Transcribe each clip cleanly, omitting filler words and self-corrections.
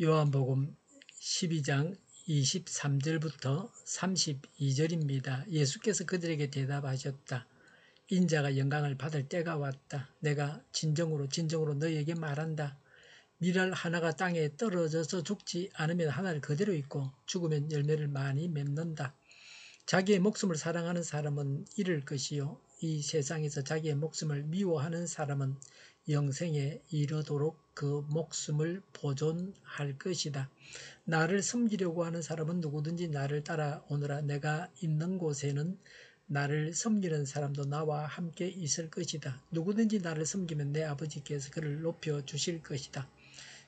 요한복음 12장 23절부터 32절입니다. 예수께서 그들에게 대답하셨다. 인자가 영광을 받을 때가 왔다. 내가 진정으로 너희에게 말한다. 밀알 하나가 땅에 떨어져서 죽지 않으면 하나를 그대로 있고 죽으면 열매를 많이 맺는다. 자기의 목숨을 사랑하는 사람은 잃을 것이요 이 세상에서 자기의 목숨을 미워하는 사람은 영생에 이르도록 그 목숨을 보존할 것이다. 나를 섬기려고 하는 사람은 누구든지 나를 따라오너라. 내가 있는 곳에는 나를 섬기는 사람도 나와 함께 있을 것이다. 누구든지 나를 섬기면 내 아버지께서 그를 높여주실 것이다.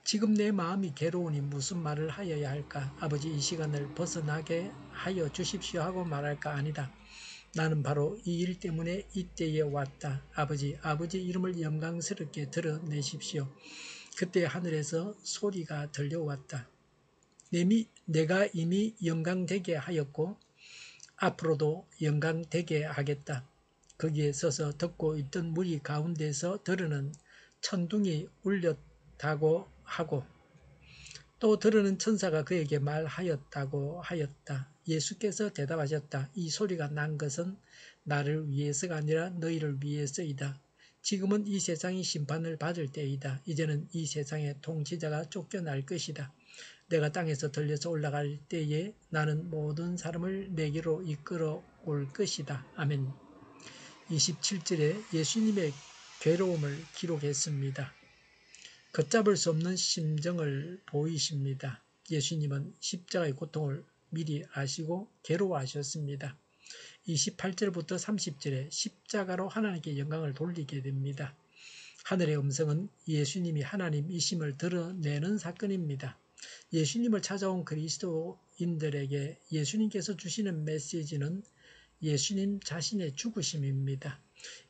지금 내 마음이 괴로우니 무슨 말을 하여야 할까? 아버지, 이 시간을 벗어나게 하여 주십시오 하고 말할까? 아니다. 나는 바로 이 일 때문에 이때에 왔다. 아버지 이름을 영광스럽게 드러내십시오. 그때 하늘에서 소리가 들려왔다. 내가 이미 영광되게 하였고 앞으로도 영광되게 하겠다. 거기에 서서 듣고 있던 무리 가운데서 들으는 천둥이 울렸다고 하고 또 들으는 천사가 그에게 말하였다고 하였다. 예수께서 대답하셨다. 이 소리가 난 것은 나를 위해서가 아니라 너희를 위해서이다. 지금은 이 세상이 심판을 받을 때이다. 이제는 이 세상의 통치자가 쫓겨날 것이다. 내가 땅에서 들려서 올라갈 때에 나는 모든 사람을 내게로 이끌어 올 것이다. 아멘. 27절에 예수님의 괴로움을 기록했습니다. 걷잡을 수 없는 심정을 보이십니다. 예수님은 십자가의 고통을 미리 아시고 괴로워하셨습니다. 28절부터 30절에 십자가로 하나님께 영광을 돌리게 됩니다. 하늘의 음성은 예수님이 하나님이심을 드러내는 사건입니다. 예수님을 찾아온 그리스도인들에게 예수님께서 주시는 메시지는 예수님 자신의 죽으심입니다.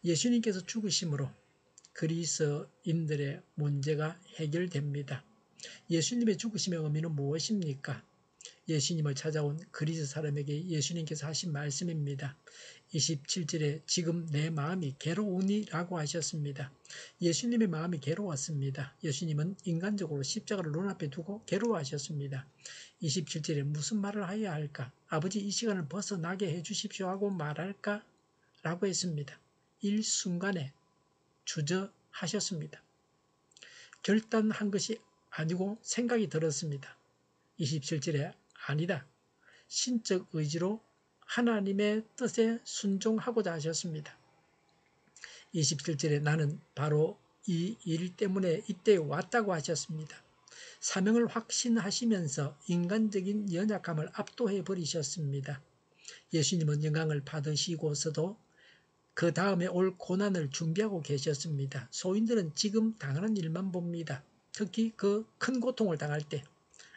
예수님께서 죽으심으로 그리스도인들의 문제가 해결됩니다. 예수님의 죽으심의 의미는 무엇입니까? 예수님을 찾아온 그리스 사람에게 예수님께서 하신 말씀입니다. 27절에 지금 내 마음이 괴로우니 라고 하셨습니다. 예수님의 마음이 괴로웠습니다. 예수님은 인간적으로 십자가를 눈앞에 두고 괴로워하셨습니다. 27절에 무슨 말을 해야 할까? 아버지, 이 시간을 벗어나게 해주십시오 하고 말할까? 라고 했습니다. 일순간에 주저하셨습니다. 결단한 것이 아니고 생각이 들었습니다. 27절에 아니다. 신적 의지로 하나님의 뜻에 순종하고자 하셨습니다. 27절에 나는 바로 이 일 때문에 이때 왔다고 하셨습니다. 사명을 확신하시면서 인간적인 연약함을 압도해 버리셨습니다. 예수님은 영광을 받으시고서도 그 다음에 올 고난을 준비하고 계셨습니다. 소인들은 지금 당하는 일만 봅니다. 특히 그 큰 고통을 당할 때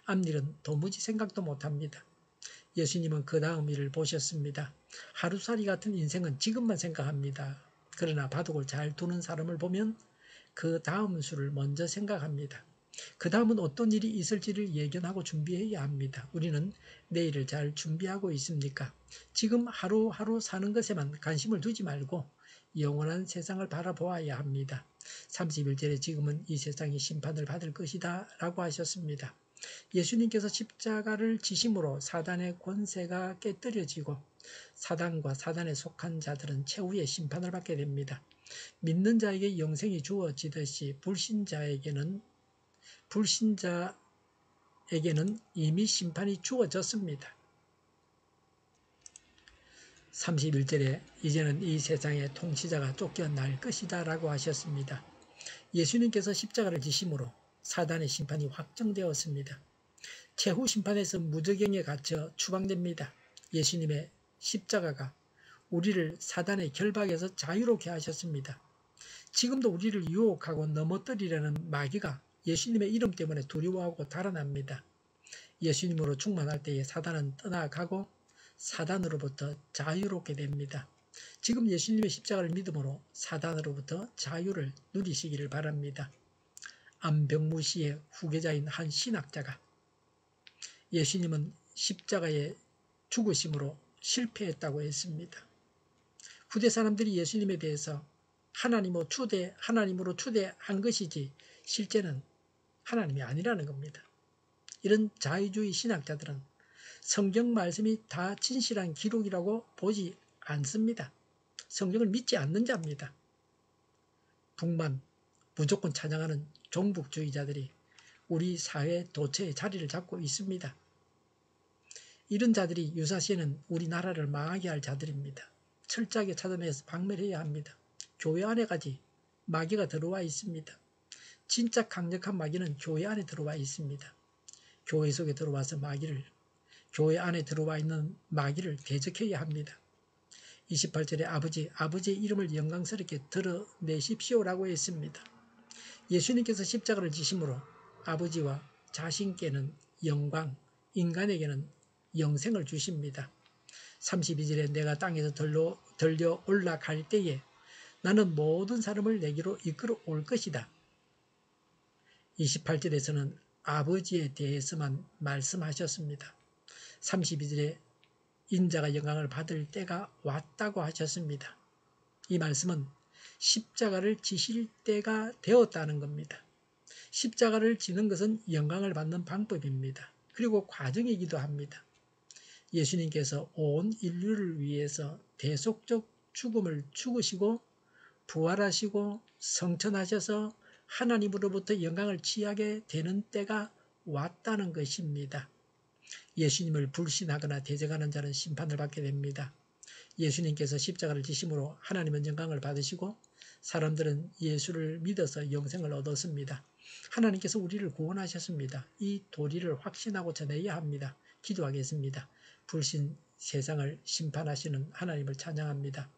앞일은 도무지 생각도 못합니다. 예수님은 그 다음 일을 보셨습니다. 하루살이 같은 인생은 지금만 생각합니다. 그러나 바둑을 잘 두는 사람을 보면 그 다음 수를 먼저 생각합니다. 그 다음은 어떤 일이 있을지를 예견하고 준비해야 합니다. 우리는 내일을 잘 준비하고 있습니까? 지금 하루하루 사는 것에만 관심을 두지 말고 영원한 세상을 바라보아야 합니다. 31절에 지금은 이 세상이 심판을 받을 것이다 라고 하셨습니다. 예수님께서 십자가를 지심으로 사단의 권세가 깨뜨려지고 사단과 사단에 속한 자들은 최후의 심판을 받게 됩니다. 믿는 자에게 영생이 주어지듯이 불신자에게는 이미 심판이 주어졌습니다. 31절에 이제는 이 세상의 통치자가 쫓겨날 것이다 라고 하셨습니다. 예수님께서 십자가를 지심으로 사단의 심판이 확정되었습니다. 최후 심판에서 무저갱에 갇혀 추방됩니다. 예수님의 십자가가 우리를 사단의 결박에서 자유롭게 하셨습니다. 지금도 우리를 유혹하고 넘어뜨리려는 마귀가 예수님의 이름 때문에 두려워하고 달아납니다. 예수님으로 충만할 때에 사단은 떠나가고 사단으로부터 자유롭게 됩니다. 지금 예수님의 십자가를 믿음으로 사단으로부터 자유를 누리시기를 바랍니다. 안병무 씨의 후계자인 한 신학자가 예수님은 십자가의 죽으심으로 실패했다고 했습니다. 후대 사람들이 예수님에 대해서 하나님으로 추대한 것이지 실제는 하나님이 아니라는 겁니다. 이런 자유주의 신학자들은 성경 말씀이 다 진실한 기록이라고 보지 않습니다. 성경을 믿지 않는 자입니다. 북만 무조건 찬양하는 종북주의자들이 우리 사회 도처에 자리를 잡고 있습니다. 이런 자들이 유사시에는 우리나라를 망하게 할 자들입니다. 철저하게 찾아내서 박멸해야 합니다. 교회 안에까지 마귀가 들어와 있습니다. 진짜 강력한 마귀는 교회 안에 들어와 있습니다. 교회 속에 들어와서 교회 안에 들어와 있는 마귀를 대적해야 합니다. 28절에 아버지의 이름을 영광스럽게 드러내십시오라고 했습니다. 예수님께서 십자가를 지심으로 아버지와 자신께는 영광, 인간에게는 영생을 주십니다. 32절에 내가 땅에서 들려 올라갈 때에 나는 모든 사람을 내게로 이끌어 올 것이다. 28절에서는 아버지에 대해서만 말씀하셨습니다. 32절에 인자가 영광을 받을 때가 왔다고 하셨습니다. 이 말씀은 십자가를 지실 때가 되었다는 겁니다. 십자가를 지는 것은 영광을 받는 방법입니다. 그리고 과정이기도 합니다. 예수님께서 온 인류를 위해서 대속적 죽음을 죽으시고 부활하시고 성천하셔서 하나님으로부터 영광을 취하게 되는 때가 왔다는 것입니다. 예수님을 불신하거나 대적하는 자는 심판을 받게 됩니다. 예수님께서 십자가를 지심으로 하나님은 영광을 받으시고 사람들은 예수를 믿어서 영생을 얻었습니다. 하나님께서 우리를 구원하셨습니다. 이 도리를 확신하고 전해야 합니다. 기도하겠습니다. 불신 세상을 심판하시는 하나님을 찬양합니다.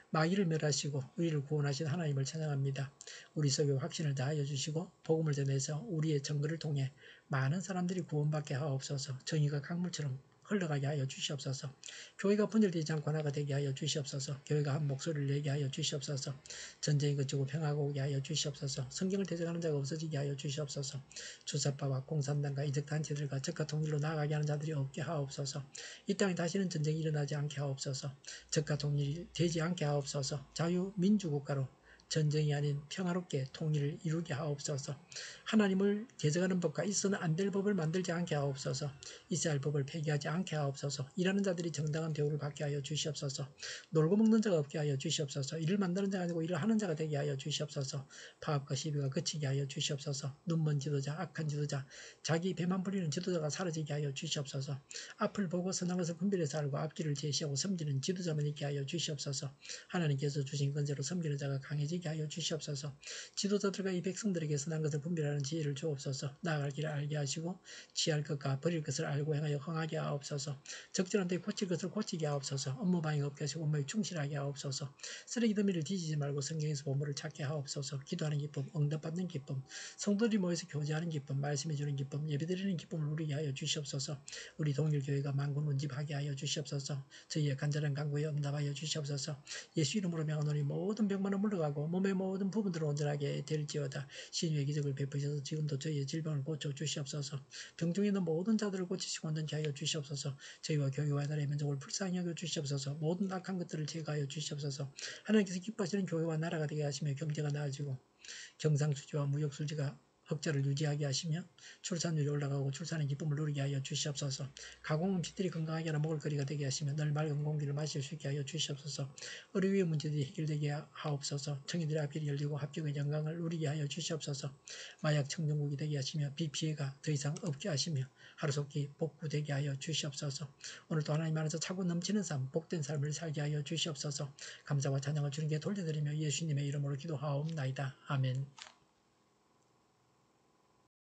마귀를 멸하시고 우리를 구원하신 하나님을 찬양합니다. 우리 속에 확신을 다하여 주시고 복음을 전해서 우리의 증거를 통해 많은 사람들이 구원받게 하옵소서. 정의가 강물처럼 흘러가게 하여 주시옵소서. 교회가 분열되지 않고 하나가 되게 하여 주시옵소서. 교회가 한 목소리를 내게 하여 주시옵소서. 전쟁이 그치고 평화가 오게 하여 주시옵소서. 성경을 대적하는 자가 없어지게 하여 주시옵소서. 주사파와 공산당과 이적단체들과 적과 통일로 나아가게 하는 자들이 없게 하옵소서. 이 땅에 다시는 전쟁이 일어나지 않게 하옵소서. 적과 통일이 되지 않게 하옵소서. 자유민주국가로 전쟁이 아닌 평화롭게 통일을 이루게 하옵소서. 하나님을 대적하는 법과 있어는 안 될 법을 만들지 않게 하옵소서. 있어야 할 법을 폐기하지 않게 하옵소서. 일하는 자들이 정당한 대우를 받게 하여 주시옵소서. 놀고 먹는 자가 없게 하여 주시옵소서. 일을 만드는 자가 아니고 일을 하는 자가 되게 하여 주시옵소서. 파업과 시비가 그치게 하여 주시옵소서. 눈먼 지도자, 악한 지도자, 자기 배만 부리는 지도자가 사라지게 하여 주시옵소서. 앞을 보고 선한 것을 분별해서 알고 앞길을 제시하고 섬기는 지도자만 있게 하여 주시옵소서. 하나님께서 주신 권세로 섬기는 자가 강해지게 하여 주시옵소서. 지도자들과 이 백성들에게 선한 것을 분별하는 지혜를 주옵소서. 나아갈 길을 알게 하시고 취할 것과 버릴 것을 알고 행하여 흥하게 하옵소서. 적절한 데 고칠 것을 고치게 하옵소서. 업무 방해가 없게 하시고 업무에 충실하게 하옵소서. 쓰레기 더미를 뒤지지 말고 성경에서 보물을 찾게 하옵소서. 기도하는 기쁨, 응답받는 기쁨, 성도들이 모여서 교제하는 기쁨, 말씀해 주는 기쁨, 예배드리는 기쁨을 누리게 하여 주시옵소서. 우리 동일교회가 만군 운집하게 하여 주시옵소서. 저희의 간절한 간구에 응답하여 주시옵소서. 예수 이름으로 명하노니 모든 병만은 물러가고 몸의 모든 부분들을 온전하게 될지어다. 신유의 기적을 베푸셔서 지금도 저희의 질병을 고쳐 주시옵소서. 병중에 있는 모든 자들을 고치시고 온전케 하여 주시옵소서. 저희와 교회와 나라의 민족을 불쌍히 여겨 주시옵소서. 모든 악한 것들을 제거하여 주시옵소서. 하나님께서 기뻐하시는 교회와 나라가 되게 하시며 경제가 나아지고 경상수지와 무역수지가 흑자를 유지하게 하시며 출산율이 올라가고 출산의 기쁨을 누리게 하여 주시옵소서. 가공음식들이 건강하게 하나 먹을 거리가 되게 하시며 늘 맑은 공기를 마실 수 있게 하여 주시옵소서. 의료의 문제들이 해결되게 하옵소서. 청이들의 앞길이 열리고 합격의 영광을 누리게 하여 주시옵소서. 마약 청정국이 되게 하시며 비 피해가 더 이상 없게 하시며 하루속히 복구되게 하여 주시옵소서. 오늘도 하나님 안에서 차고 넘치는 삶, 복된 삶을 살게 하여 주시옵소서. 감사와 찬양을 주님께 돌려드리며 예수님의 이름으로 기도하옵나이다. 아멘.